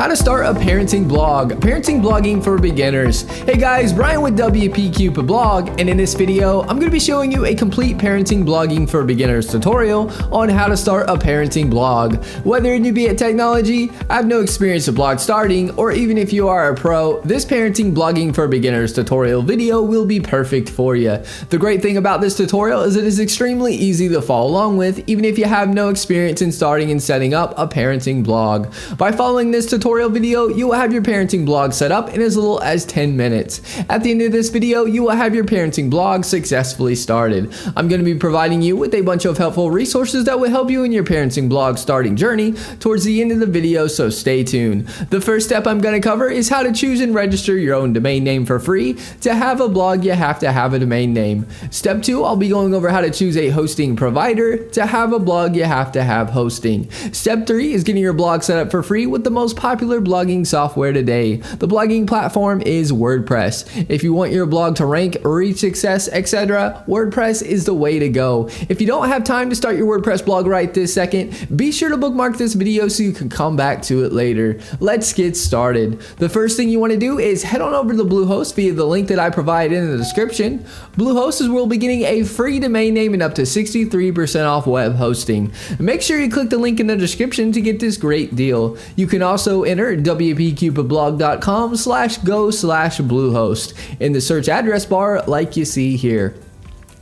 How to start a parenting blog. Parenting blogging for beginners. Hey guys, Brian with WP Cupid Blog, and in this video, I'm going to be showing you a complete parenting blogging for beginners tutorial on how to start a parenting blog. Whether you're newbie at technology, have no experience with blog starting, or even if you are a pro, this parenting blogging for beginners tutorial video will be perfect for you. The great thing about this tutorial is it is extremely easy to follow along with, even if you have no experience in starting and setting up a parenting blog. By following this tutorial video, you will have your parenting blog set up in as little as 10 minutes. At the end of this video, you will have your parenting blog successfully started. I'm going to be providing you with a bunch of helpful resources that will help you in your parenting blog starting journey towards the end of the video, so stay tuned. The first step I'm going to cover is how to choose and register your own domain name for free. To have a blog, you have to have a domain name. Step 2, I'll be going over how to choose a hosting provider. To have a blog, you have to have hosting. Step 3 is getting your blog set up for free with the most popular blogging software today. The blogging platform is WordPress. If you want your blog to rank, reach success, etc., WordPress is the way to go. If you don't have time to start your WordPress blog right this second, be sure to bookmark this video so you can come back to it later. Let's get started. The first thing you want to do is head on over to Bluehost via the link that I provide in the description. Bluehost is where we'll be getting a free domain name and up to 63% off web hosting. Make sure you click the link in the description to get this great deal. You can also enter wpcupidblog.com/go/Bluehost in the search address bar like you see here.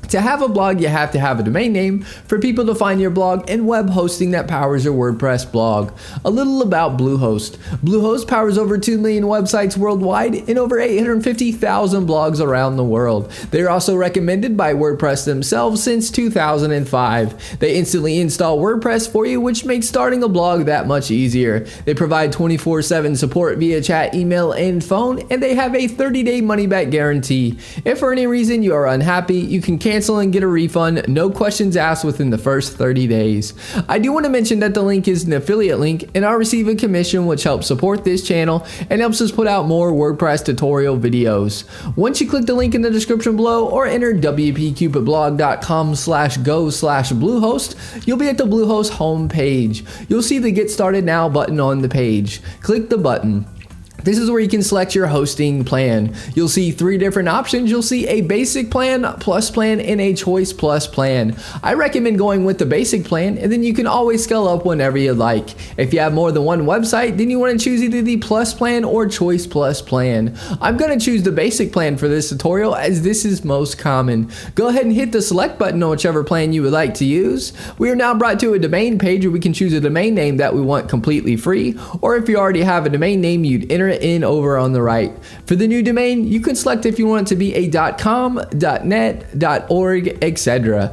To have a blog, you have to have a domain name for people to find your blog and web hosting that powers your WordPress blog. A little about Bluehost. Bluehost powers over 2 million websites worldwide and over 850,000 blogs around the world. They're also recommended by WordPress themselves since 2005. They instantly install WordPress for you, which makes starting a blog that much easier. They provide 24/7 support via chat, email, and phone, and they have a 30-day money-back guarantee. If for any reason you are unhappy, you can cancel and get a refund, no questions asked within the first 30 days. I do want to mention that the link is an affiliate link and I'll receive a commission which helps support this channel and helps us put out more WordPress tutorial videos. Once you click the link in the description below or enter wpcupidblog.com/go/Bluehost, you'll be at the Bluehost home page. You'll see the Get Started Now button on the page. Click the button. This is where you can select your hosting plan. You'll see 3 different options. You'll see a basic plan, plus plan, and a choice plus plan. I recommend going with the basic plan, and then you can always scale up whenever you like. If you have more than one website, then you want to choose either the plus plan or choice plus plan. I'm going to choose the basic plan for this tutorial as this is most common. Go ahead and hit the select button on whichever plan you would like to use. We are now brought to a domain page where we can choose a domain name that we want completely free, or if you already have a domain name, you'd enter it in over on the right. For the new domain, you can select if you want it to be a .com, .net, .org, etc.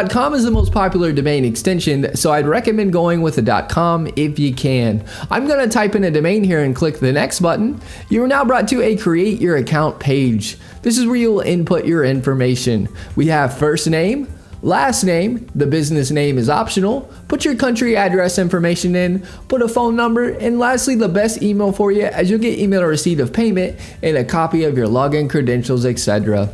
.com is the most popular domain extension, so I'd recommend going with a .com if you can. I'm going to type in a domain here and click the next button. You are now brought to a create your account page. This is where you will input your information. We have first name, last name, the business name is optional, put your country address information in, put a phone number, and lastly the best email for you as you'll get email receipt of payment and a copy of your login credentials, etc.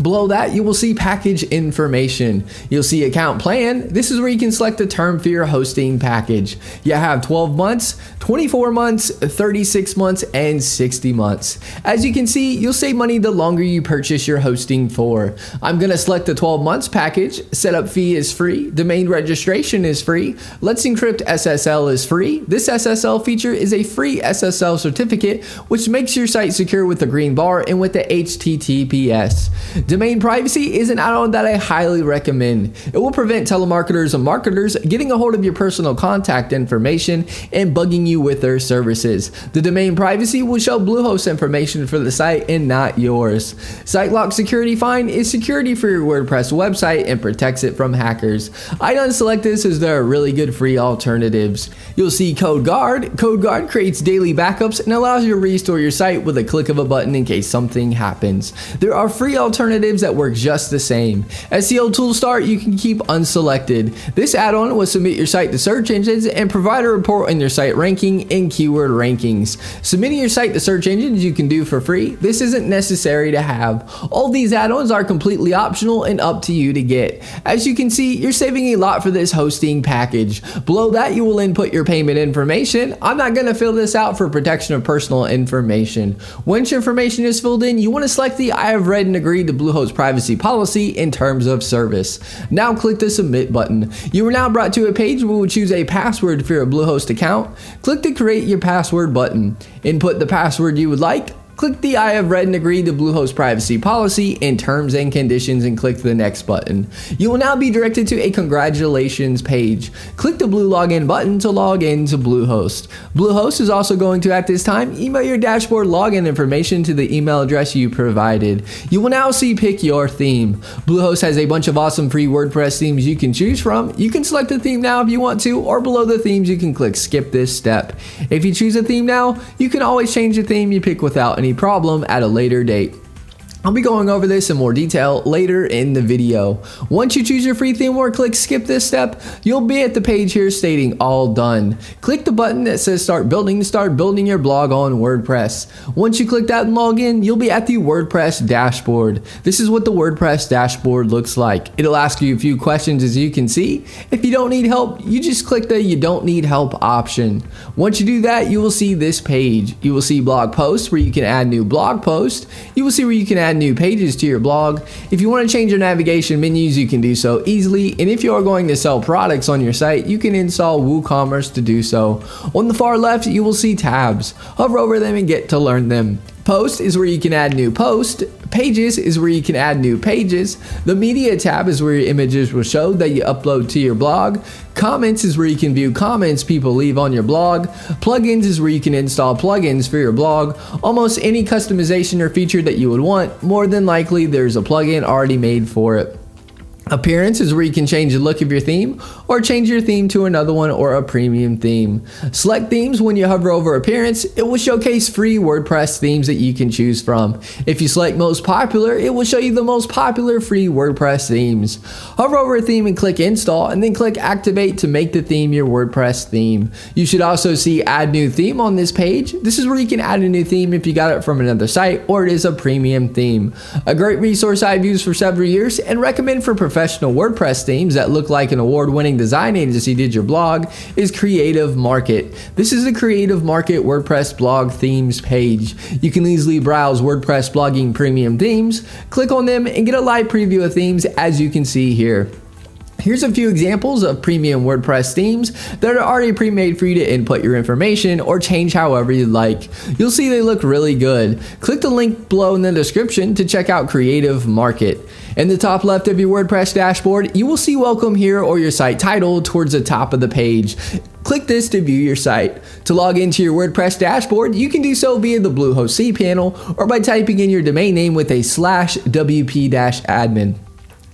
Below that, you will see package information. You'll see account plan. This is where you can select the term for your hosting package. You have 12 months, 24 months, 36 months, and 60 months. As you can see, you'll save money the longer you purchase your hosting for. I'm going to select the 12 months package. Setup fee is free. Domain registration is free. Let's Encrypt SSL is free. This SSL feature is a free SSL certificate, which makes your site secure with the green bar and with the HTTPS. Domain privacy is an add-on that I highly recommend. It will prevent telemarketers and marketers getting a hold of your personal contact information and bugging you with their services. The domain privacy will show Bluehost information for the site and not yours. SiteLock Security Find is security for your WordPress website and protects it from hackers. I unselect this as there are really good free alternatives. You'll see CodeGuard. CodeGuard creates daily backups and allows you to restore your site with a click of a button in case something happens. There are free alternatives alternatives that work just the same. SEO tool start you can keep unselected. This add-on will submit your site to search engines and provide a report on your site ranking and keyword rankings. Submitting your site to search engines you can do for free. This isn't necessary to have. All these add-ons are completely optional and up to you to get. As you can see, you're saving a lot for this hosting package. Below that, you will input your payment information. I'm not going to fill this out for protection of personal information. Once your information is filled in, you want to select the I have read and agreed to Bluehost privacy policy in terms of service. Now click the submit button. You are now brought to a page where we'll choose a password for your Bluehost account. Click the create your password button. Input the password you would like. Click the I have read and agreed to Bluehost privacy policy and terms and conditions and click the next button. You will now be directed to a congratulations page. Click the blue login button to log into Bluehost. Bluehost is also going to at this time email your dashboard login information to the email address you provided. You will now see pick your theme. Bluehost has a bunch of awesome free WordPress themes you can choose from. You can select a theme now if you want to, or below the themes you can click skip this step. If you choose a theme now, you can always change the theme you pick without any problem at a later date. I'll be going over this in more detail later in the video. Once you choose your free theme or click skip this step, you'll be at the page here stating all done. Click the button that says start building your blog on WordPress. Once you click that and log in, you'll be at the WordPress dashboard. This is what the WordPress dashboard looks like. It'll ask you a few questions as you can see. If you don't need help, you just click the you don't need help option. Once you do that, you will see this page. You will see blog posts where you can add new blog posts. You will see where you can add new pages to your blog. If you want to change your navigation menus, you can do so easily. And if you are going to sell products on your site, you can install WooCommerce to do so. On the far left, you will see tabs. Hover over them and get to learn them. Post is where you can add new posts. Pages is where you can add new pages. The media tab is where your images will show that you upload to your blog. Comments is where you can view comments people leave on your blog. Plugins is where you can install plugins for your blog. Almost any customization or feature that you would want, more than likely there's a plugin already made for it. Appearance is where you can change the look of your theme or change your theme to another one or a premium theme. Select themes. When you hover over appearance, it will showcase free WordPress themes that you can choose from. If you select most popular, it will show you the most popular free WordPress themes. Hover over a theme and click install and then click activate to make the theme your WordPress theme. You should also see add new theme on this page. This is where you can add a new theme if you got it from another site or it is a premium theme. A great resource I've used for several years and recommend for professional WordPress themes that look like an award-winning design agency did your blog is Creative Market. This is the Creative Market WordPress blog themes page. You can easily browse WordPress blogging premium themes, click on them, and get a live preview of themes as you can see here. Here's a few examples of premium WordPress themes that are already pre-made for you to input your information or change however you like. You'll see they look really good. Click the link below in the description to check out Creative Market. In the top left of your WordPress dashboard, you will see welcome here or your site title towards the top of the page. Click this to view your site. To log into your WordPress dashboard, you can do so via the Bluehost cPanel or by typing in your domain name with a /wp-admin.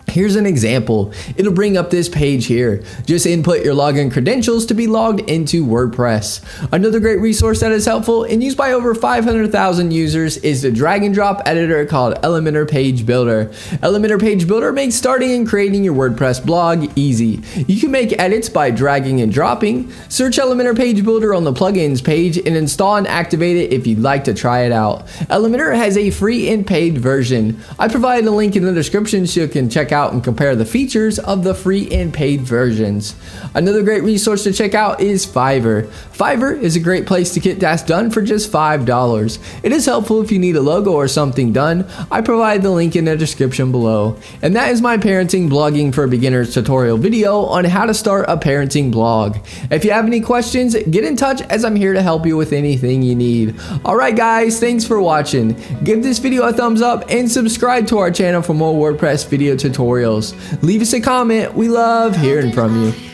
Here's an example. It'll bring up this page here. Just input your login credentials to be logged into WordPress. Another great resource that is helpful and used by over 500,000 users is the drag and drop editor called Elementor Page Builder. Elementor Page Builder makes starting and creating your WordPress blog easy. You can make edits by dragging and dropping. Search Elementor Page Builder on the plugins page and install and activate it if you'd like to try it out. Elementor has a free and paid version. I provided a link in the description so you can check out and compare the features of the free and paid versions. Another great resource to check out is Fiverr. Fiverr is a great place to get tasks done for just $5. It is helpful if you need a logo or something done. I provide the link in the description below. And that is my parenting blogging for beginners tutorial video on how to start a parenting blog. If you have any questions, get in touch as I'm here to help you with anything you need. Alright guys, thanks for watching. Give this video a thumbs up and subscribe to our channel for more WordPress video tutorials. Leave us a comment. We love hearing from you.